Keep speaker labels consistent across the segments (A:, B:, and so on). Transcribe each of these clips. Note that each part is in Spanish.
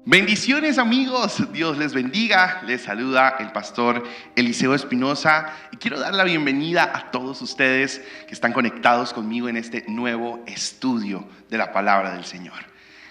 A: Bendiciones amigos, Dios les bendiga, les saluda el pastor Eliseo Espinosa y quiero dar la bienvenida a todos ustedes que están conectados conmigo en este nuevo estudio de la palabra del Señor.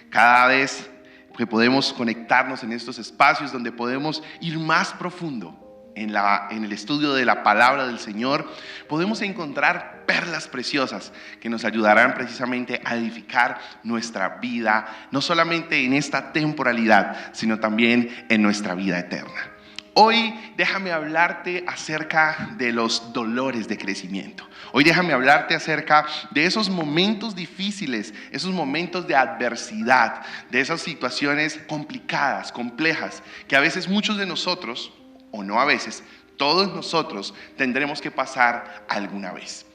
A: Cada vez que podemos conectarnos en estos espacios donde podemos ir más profundo en el estudio de la palabra del Señor, podemos encontrar perlas preciosas que nos ayudarán precisamente a edificar nuestra vida, no solamente en esta temporalidad, sino también en nuestra vida eterna. Hoy déjame hablarte acerca de los dolores de crecimiento. Hoy déjame hablarte acerca de esos momentos difíciles, esos momentos de adversidad, de esas situaciones complicadas, complejas, que a veces muchos de nosotros, o no a veces, todos nosotros tendremos que pasar alguna vez.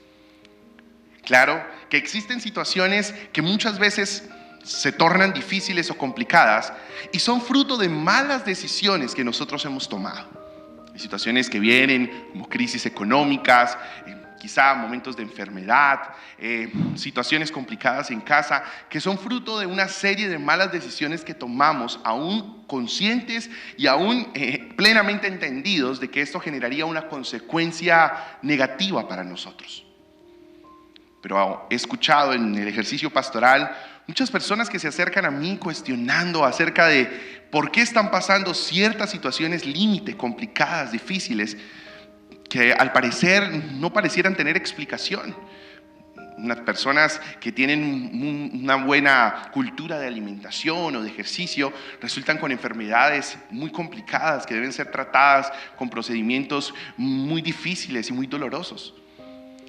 A: Claro que existen situaciones que muchas veces se tornan difíciles o complicadas y son fruto de malas decisiones que nosotros hemos tomado. Hay situaciones que vienen como crisis económicas, quizá momentos de enfermedad, situaciones complicadas en casa, que son fruto de una serie de malas decisiones que tomamos, aún conscientes y aún plenamente entendidos de que esto generaría una consecuencia negativa para nosotros. Pero he escuchado en el ejercicio pastoral muchas personas que se acercan a mí cuestionando acerca de por qué están pasando ciertas situaciones límite, complicadas, difíciles, que al parecer no parecieran tener explicación. Unas personas que tienen una buena cultura de alimentación o de ejercicio resultan con enfermedades muy complicadas que deben ser tratadas con procedimientos muy difíciles y muy dolorosos.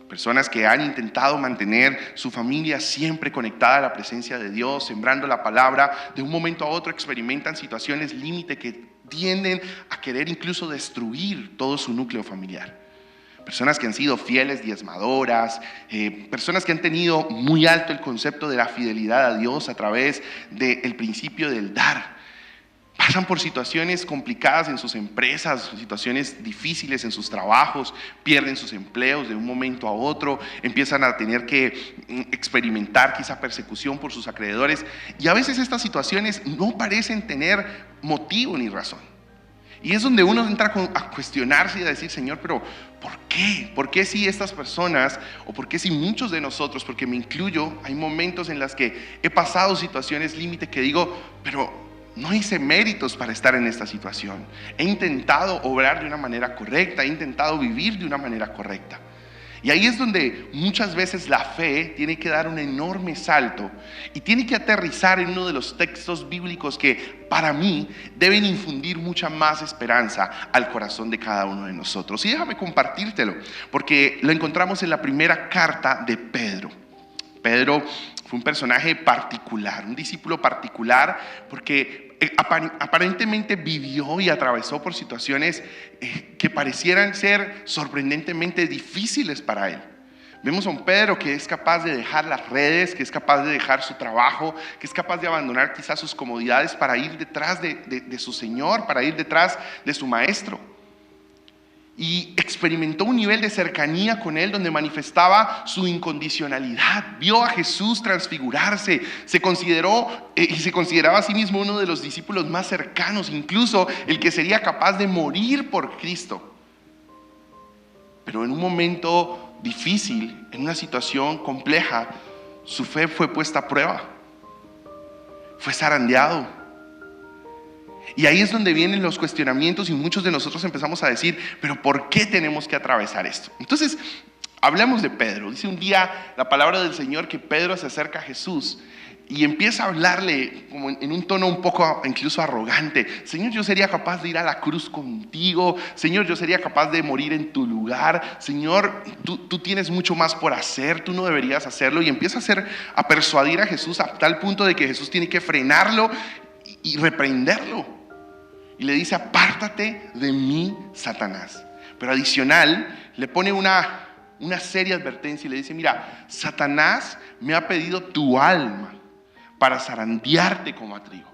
A: Personas que han intentado mantener su familia siempre conectada a la presencia de Dios, sembrando la palabra, de un momento a otro experimentan situaciones límite que tienden a querer incluso destruir todo su núcleo familiar. Personas que han sido fieles diezmadoras, personas que han tenido muy alto el concepto de la fidelidad a Dios a través del principio del dar. Pasan por situaciones complicadas en sus empresas, situaciones difíciles en sus trabajos, pierden sus empleos de un momento a otro, empiezan a tener que experimentar quizá persecución por sus acreedores y a veces estas situaciones no parecen tener motivo ni razón. Y es donde uno entra a cuestionarse y a decir, Señor, pero ¿por qué? ¿Por qué si estas personas o por qué si muchos de nosotros, porque me incluyo, hay momentos en las que he pasado situaciones límite que digo, pero no hice méritos para estar en esta situación. He intentado obrar de una manera correcta, he intentado vivir de una manera correcta. Y ahí es donde muchas veces la fe tiene que dar un enorme salto y tiene que aterrizar en uno de los textos bíblicos que para mí deben infundir mucha más esperanza al corazón de cada uno de nosotros. Y déjame compartírtelo, porque lo encontramos en la primera carta de Pedro. Pedro fue un personaje particular, un discípulo particular, porque aparentemente vivió y atravesó por situaciones que parecieran ser sorprendentemente difíciles para él. Vemos a un Pedro que es capaz de dejar las redes, que es capaz de dejar su trabajo, que es capaz de abandonar quizás sus comodidades para ir detrás de su Señor, para ir detrás de su Maestro. Y experimentó un nivel de cercanía con él donde manifestaba su incondicionalidad. Vio a Jesús transfigurarse, se consideró y se consideraba a sí mismo uno de los discípulos más cercanos, incluso el que sería capaz de morir por Cristo. Pero en un momento difícil, en una situación compleja, su fe fue puesta a prueba, fue zarandeado. Y ahí es donde vienen los cuestionamientos y muchos de nosotros empezamos a decir, pero ¿por qué tenemos que atravesar esto? Entonces, hablamos de Pedro. Dice un día la palabra del Señor que Pedro se acerca a Jesús y empieza a hablarle como en un tono un poco incluso arrogante. Señor, yo sería capaz de ir a la cruz contigo. Señor, yo sería capaz de morir en tu lugar. Señor, tú tienes mucho más por hacer, tú no deberías hacerlo. Y empieza a persuadir a Jesús a tal punto de que Jesús tiene que frenarlo y reprenderlo. Y le dice, apártate de mí, Satanás. Pero adicional, le pone una seria advertencia y le dice, mira, Satanás me ha pedido tu alma para zarandearte como a trigo.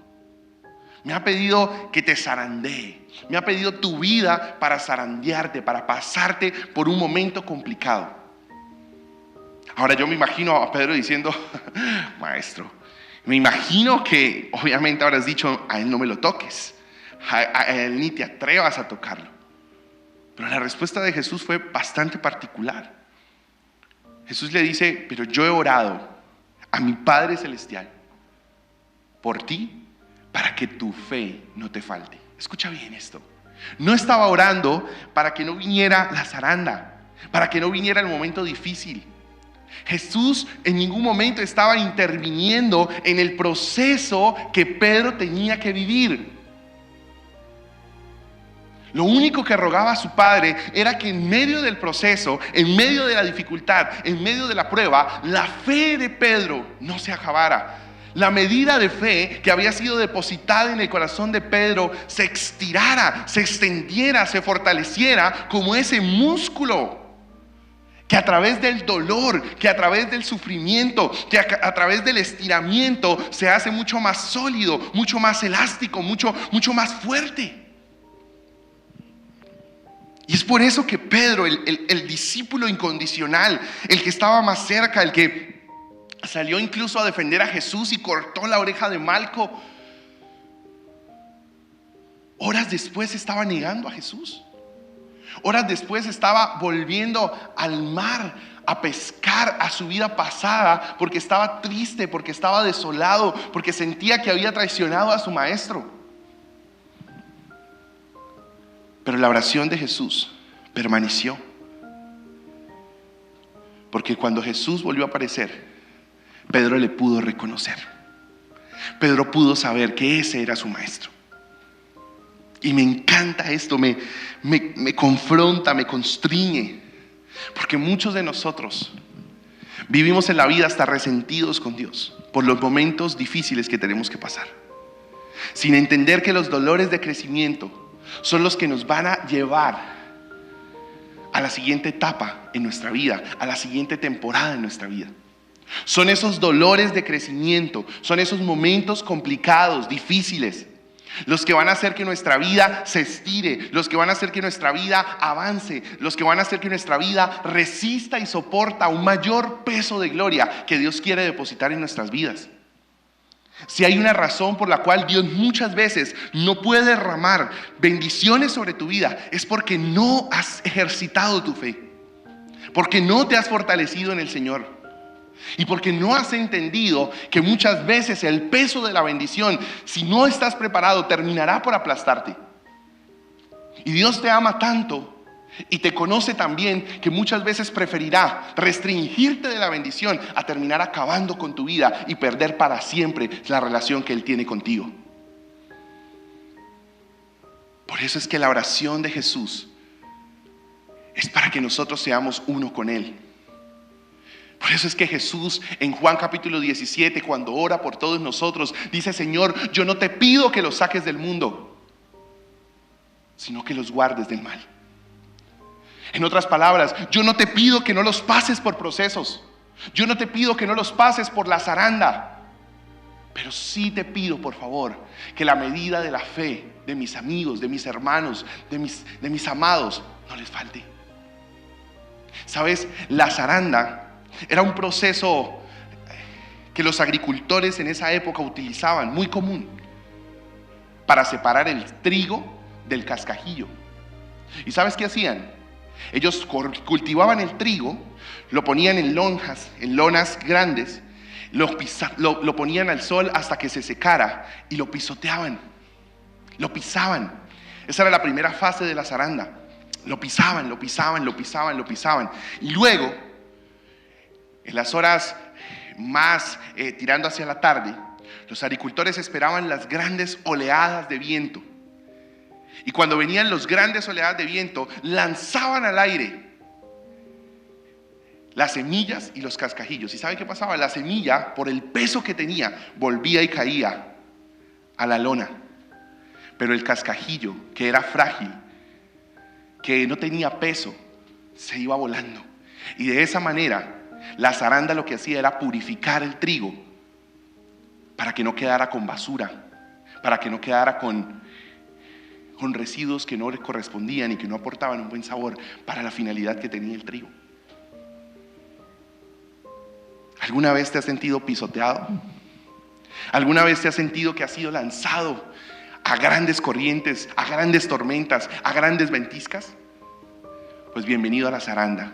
A: Me ha pedido que te zarandee. Me ha pedido tu vida para zarandearte, para pasarte por un momento complicado. Ahora yo me imagino a Pedro diciendo, maestro, Me imagino que obviamente habrás dicho, a él no me lo toques, a él ni te atrevas a tocarlo. Pero la respuesta de Jesús fue bastante particular. Jesús le dice, pero yo he orado a mi Padre Celestial por ti para que tu fe no te falte. Escucha bien esto. No estaba orando para que no viniera la zaranda, para que no viniera el momento difícil. Jesús en ningún momento estaba interviniendo en el proceso que Pedro tenía que vivir. Lo único que rogaba a su padre era que en medio del proceso, en medio de la dificultad, en medio de la prueba, la fe de Pedro no se acabara. La medida de fe que había sido depositada en el corazón de Pedro se estirara, se extendiera, se fortaleciera como ese músculo que a través del dolor, que a través del sufrimiento, que a través del estiramiento se hace mucho más sólido, mucho más elástico, mucho más fuerte. Y es por eso que Pedro, el discípulo incondicional, el que estaba más cerca, el que salió incluso a defender a Jesús y cortó la oreja de Malco, horas después estaba negando a Jesús. Horas después estaba volviendo al mar a pescar a su vida pasada, porque estaba triste, porque estaba desolado, porque sentía que había traicionado a su maestro. Pero la oración de Jesús permaneció, porque cuando Jesús volvió a aparecer, Pedro le pudo reconocer. Pedro pudo saber que ese era su maestro. Y me encanta esto, me confronta, me constriñe, porque muchos de nosotros vivimos en la vida hasta resentidos con Dios por los momentos difíciles que tenemos que pasar, sin entender que los dolores de crecimiento son los que nos van a llevar a la siguiente etapa en nuestra vida, a la siguiente temporada en nuestra vida. Son esos dolores de crecimiento, son esos momentos complicados, difíciles, los que van a hacer que nuestra vida se estire, los que van a hacer que nuestra vida avance, los que van a hacer que nuestra vida resista y soporta un mayor peso de gloria que Dios quiere depositar en nuestras vidas. Si hay una razón por la cual Dios muchas veces no puede derramar bendiciones sobre tu vida, es porque no has ejercitado tu fe, porque no te has fortalecido en el Señor y porque no has entendido que muchas veces el peso de la bendición, si no estás preparado, terminará por aplastarte. Y Dios te ama tanto y te conoce también que muchas veces preferirá restringirte de la bendición a terminar acabando con tu vida y perder para siempre la relación que Él tiene contigo. Por eso es que la oración de Jesús es para que nosotros seamos uno con Él. Por eso es que Jesús en Juan capítulo 17, cuando ora por todos nosotros, dice: Señor, yo no te pido que los saques del mundo, sino que los guardes del mal. En otras palabras, yo no te pido que no los pases por procesos, yo no te pido que no los pases por la zaranda, pero sí te pido, por favor, que la medida de la fe de mis amigos, de mis hermanos, de mis amados, no les falte. ¿Sabes? La zaranda era un proceso que los agricultores en esa época utilizaban, muy común, para separar el trigo del cascajillo. ¿Y sabes qué hacían? Ellos cultivaban el trigo, lo ponían en lonas grandes, lo ponían al sol hasta que se secara y lo pisoteaban, lo pisaban. Esa era la primera fase de la zaranda. Lo pisaban. Y luego, en las horas más tirando hacia la tarde, los agricultores esperaban las grandes oleadas de viento. Y cuando venían las grandes oleadas de viento, lanzaban al aire las semillas y los cascajillos. ¿Y sabe qué pasaba? La semilla, por el peso que tenía, volvía y caía a la lona. Pero el cascajillo, que era frágil, que no tenía peso, se iba volando. Y de esa manera, la zaranda lo que hacía era purificar el trigo para que no quedara con basura, para que no quedara con residuos que no le correspondían y que no aportaban un buen sabor para la finalidad que tenía el trigo. ¿Alguna vez te has sentido pisoteado? ¿Alguna vez te has sentido que has sido lanzado a grandes corrientes, a grandes tormentas, a grandes ventiscas? Pues bienvenido a la zaranda.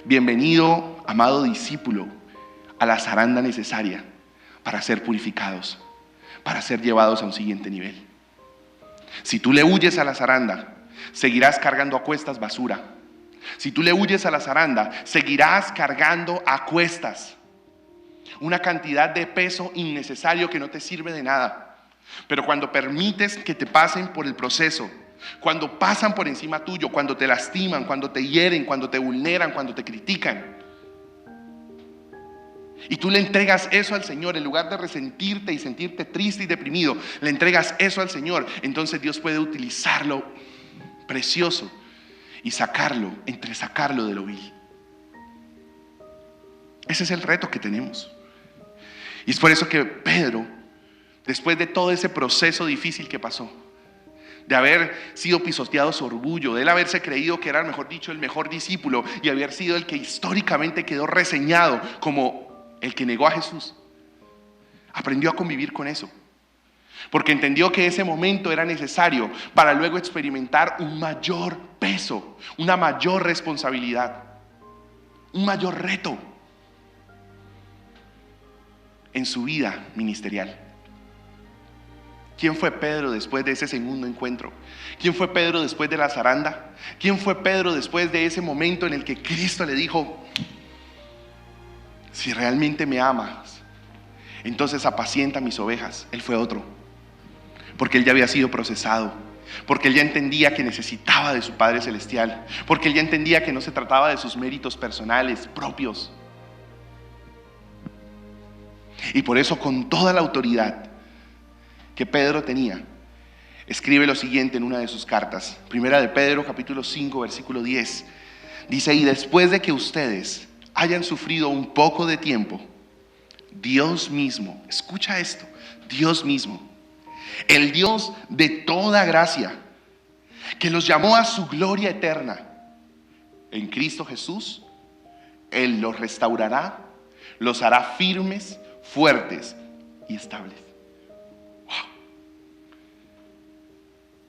A: Bienvenido, amado discípulo, a la zaranda necesaria para ser purificados, para ser llevados a un siguiente nivel. Si tú le huyes a la zaranda, seguirás cargando a cuestas basura. Si tú le huyes a la zaranda, seguirás cargando a cuestas una cantidad de peso innecesario que no te sirve de nada. Pero cuando permites que te pasen por el proceso, cuando pasan por encima tuyo, cuando te lastiman, cuando te hieren, cuando te vulneran, cuando te critican, y tú le entregas eso al Señor, en lugar de resentirte y sentirte triste y deprimido, le entregas eso al Señor, entonces Dios puede utilizarlo precioso y entresacarlo de lo vil. Ese es el reto que tenemos. Y es por eso que Pedro, después de todo ese proceso difícil que pasó, de haber sido pisoteado su orgullo, de él haberse creído que era, mejor dicho, el mejor discípulo y haber sido el que históricamente quedó reseñado como el que negó a Jesús, aprendió a convivir con eso, porque entendió que ese momento era necesario para luego experimentar un mayor peso, una mayor responsabilidad, un mayor reto en su vida ministerial. ¿Quién fue Pedro después de ese segundo encuentro? ¿Quién fue Pedro después de la zaranda? ¿Quién fue Pedro después de ese momento en el que Cristo le dijo: si realmente me amas, entonces apacienta mis ovejas? Él fue otro, porque él ya había sido procesado, porque él ya entendía que necesitaba de su Padre Celestial, porque él ya entendía que no se trataba de sus méritos personales, propios. Y por eso, con toda la autoridad que Pedro tenía, escribe lo siguiente en una de sus cartas. Primera de Pedro, capítulo 5, versículo 10. Dice: y después de que ustedes hayan sufrido un poco de tiempo, Dios mismo, escucha esto, Dios mismo, el Dios de toda gracia, que los llamó a su gloria eterna en Cristo Jesús, Él los restaurará, los hará firmes, fuertes y estables. Wow.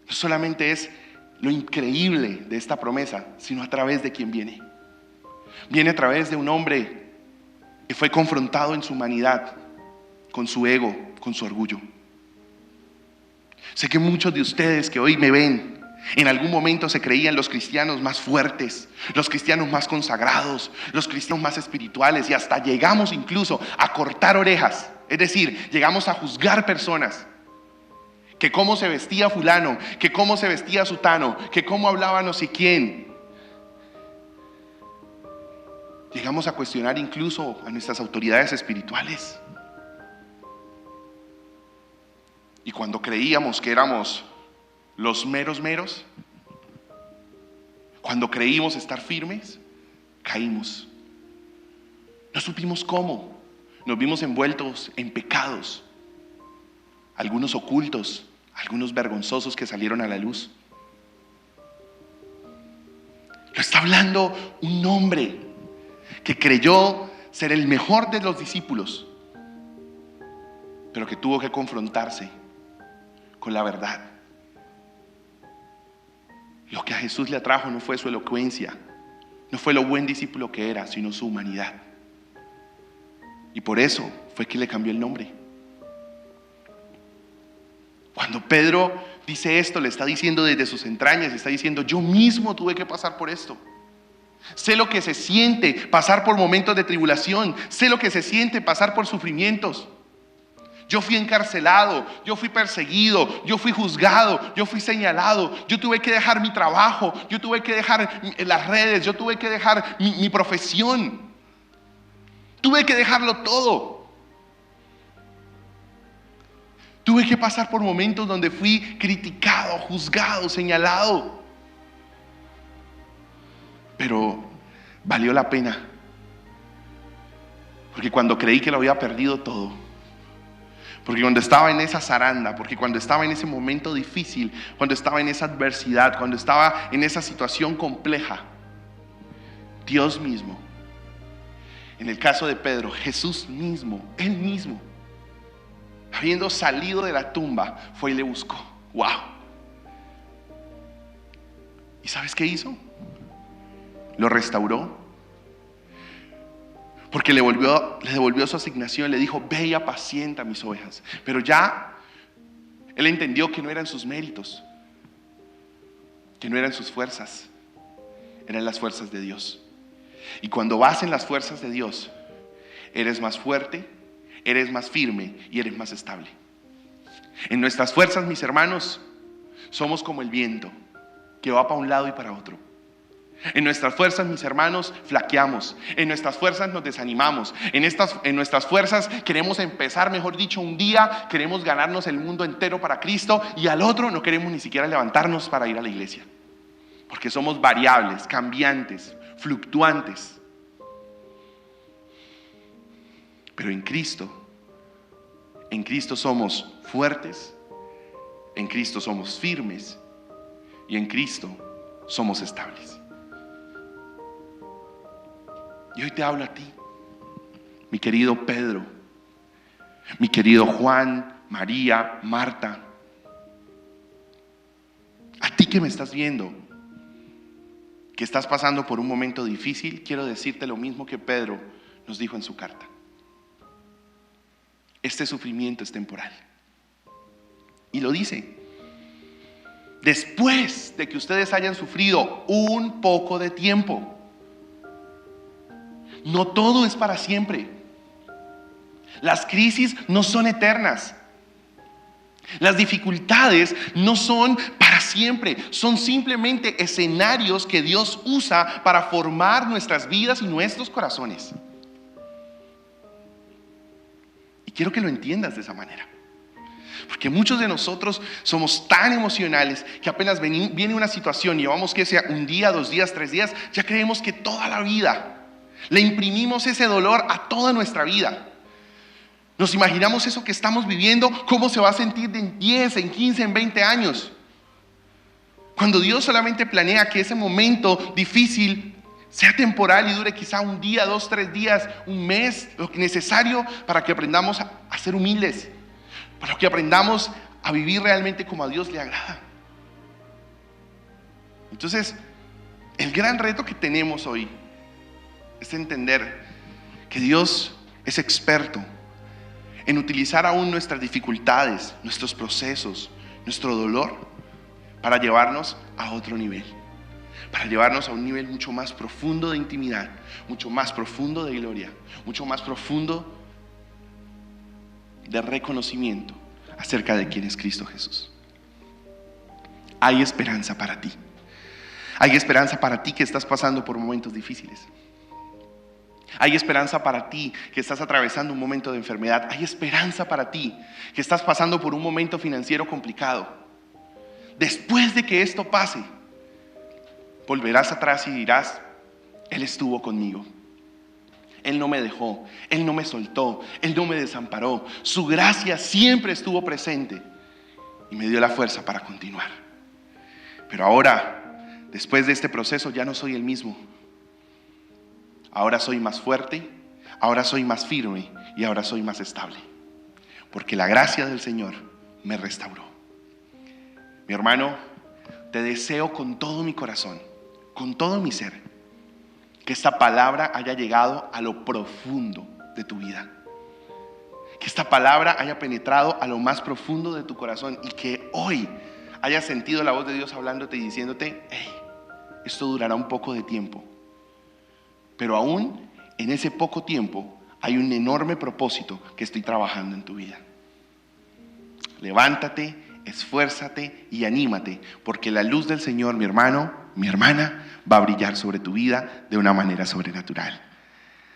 A: No solamente es lo increíble de esta promesa, sino a través de quien viene. Viene a través de un hombre que fue confrontado en su humanidad, con su ego, con su orgullo. Sé que muchos de ustedes que hoy me ven, en algún momento se creían los cristianos más fuertes, los cristianos más consagrados, los cristianos más espirituales, y hasta llegamos incluso a cortar orejas. Es decir, llegamos a juzgar personas, que cómo se vestía fulano, que cómo se vestía sutano, que cómo hablaba no sé quién. Llegamos a cuestionar incluso a nuestras autoridades espirituales. Y cuando creíamos que éramos los meros, cuando creímos estar firmes, caímos. No supimos cómo. Nos vimos envueltos en pecados, algunos ocultos, algunos vergonzosos que salieron a la luz. Lo está hablando un hombre que creyó ser el mejor de los discípulos, pero que tuvo que confrontarse con la verdad. Lo que a Jesús le atrajo no fue su elocuencia, no fue lo buen discípulo que era, sino su humanidad. Y por eso fue que le cambió el nombre. Cuando Pedro dice esto, le está diciendo desde sus entrañas, le está diciendo: yo mismo tuve que pasar por esto. Sé lo que se siente pasar por momentos de tribulación, sé lo que se siente pasar por sufrimientos. Yo fui encarcelado, yo fui perseguido, yo fui juzgado, yo fui señalado, yo tuve que dejar mi trabajo, yo tuve que dejar las redes, yo tuve que dejar mi profesión. Tuve que dejarlo todo. Tuve que pasar por momentos donde fui criticado, juzgado, señalado. Pero valió la pena. Porque cuando creí que lo había perdido todo, porque cuando estaba en esa zaranda, porque cuando estaba en ese momento difícil, cuando estaba en esa adversidad, cuando estaba en esa situación compleja, Dios mismo, en el caso de Pedro, Jesús mismo, Él mismo, habiendo salido de la tumba, fue y le buscó. ¡Wow! ¿Y sabes qué hizo? Lo restauró. Porque le devolvió su asignación, le dijo: ve y apacienta mis ovejas. Pero ya él entendió que no eran sus méritos, que no eran sus fuerzas, eran las fuerzas de Dios. Y cuando vas en las fuerzas de Dios, eres más fuerte, eres más firme y eres más estable. En nuestras fuerzas, mis hermanos, somos como el viento que va para un lado y para otro. En nuestras fuerzas, mis hermanos, flaqueamos. En nuestras fuerzas nos desanimamos. En nuestras fuerzas queremos empezar, mejor dicho, un día queremos ganarnos el mundo entero para Cristo, y al otro no queremos ni siquiera levantarnos para ir a la iglesia. Porque somos variables, cambiantes, fluctuantes. Pero en Cristo somos fuertes, en Cristo somos firmes y en Cristo somos estables. Y hoy te hablo a ti, mi querido Pedro, mi querido Juan, María, Marta. A ti que me estás viendo, que estás pasando por un momento difícil, quiero decirte lo mismo que Pedro nos dijo en su carta. Este sufrimiento es temporal. Y lo dice: después de que ustedes hayan sufrido un poco de tiempo. No todo es para siempre. Las crisis no son eternas. Las dificultades no son para siempre. Son simplemente escenarios que Dios usa para formar nuestras vidas y nuestros corazones. Y quiero que lo entiendas de esa manera. Porque muchos de nosotros somos tan emocionales que apenas viene una situación, llevamos que sea un día, 2 días, 3 días, ya creemos que toda la vida le imprimimos ese dolor a toda nuestra vida. Nos imaginamos eso que estamos viviendo, cómo se va a sentir en 10, en 15, en 20 años. Cuando Dios solamente planea que ese momento difícil sea temporal y dure quizá un día, 2, 3 días, un mes, lo necesario para que aprendamos a ser humildes, para que aprendamos a vivir realmente como a Dios le agrada. Entonces, el gran reto que tenemos hoy es entender que Dios es experto en utilizar aún nuestras dificultades, nuestros procesos, nuestro dolor, para llevarnos a otro nivel, para llevarnos a un nivel mucho más profundo de intimidad, mucho más profundo de gloria, mucho más profundo de reconocimiento acerca de quién es Cristo Jesús. Hay esperanza para ti. Hay esperanza para ti que estás pasando por momentos difíciles. Hay esperanza para ti que estás atravesando un momento de enfermedad. Hay esperanza para ti que estás pasando por un momento financiero complicado. Después de que esto pase, volverás atrás y dirás: Él estuvo conmigo. Él no me dejó, Él no me soltó, Él no me desamparó. Su gracia siempre estuvo presente y me dio la fuerza para continuar. Pero ahora, después de este proceso, ya no soy el mismo. Ahora soy más fuerte, ahora soy más firme y ahora soy más estable. Porque la gracia del Señor me restauró. Mi hermano, te deseo con todo mi corazón, con todo mi ser, que esta palabra haya llegado a lo profundo de tu vida. Que esta palabra haya penetrado a lo más profundo de tu corazón y que hoy hayas sentido la voz de Dios hablándote y diciéndote: hey, esto durará un poco de tiempo. Pero aún en ese poco tiempo hay un enorme propósito que estoy trabajando en tu vida. Levántate, esfuérzate y anímate, porque la luz del Señor, mi hermano, mi hermana, va a brillar sobre tu vida de una manera sobrenatural.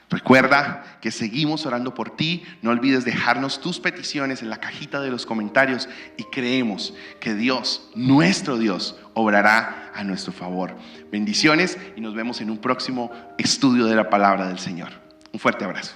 A: Recuerda que seguimos orando por ti. No olvides dejarnos tus peticiones en la cajita de los comentarios y creemos que Dios, nuestro Dios, obrará a nuestro favor. Bendiciones y nos vemos en un próximo estudio de la palabra del Señor. Un fuerte abrazo.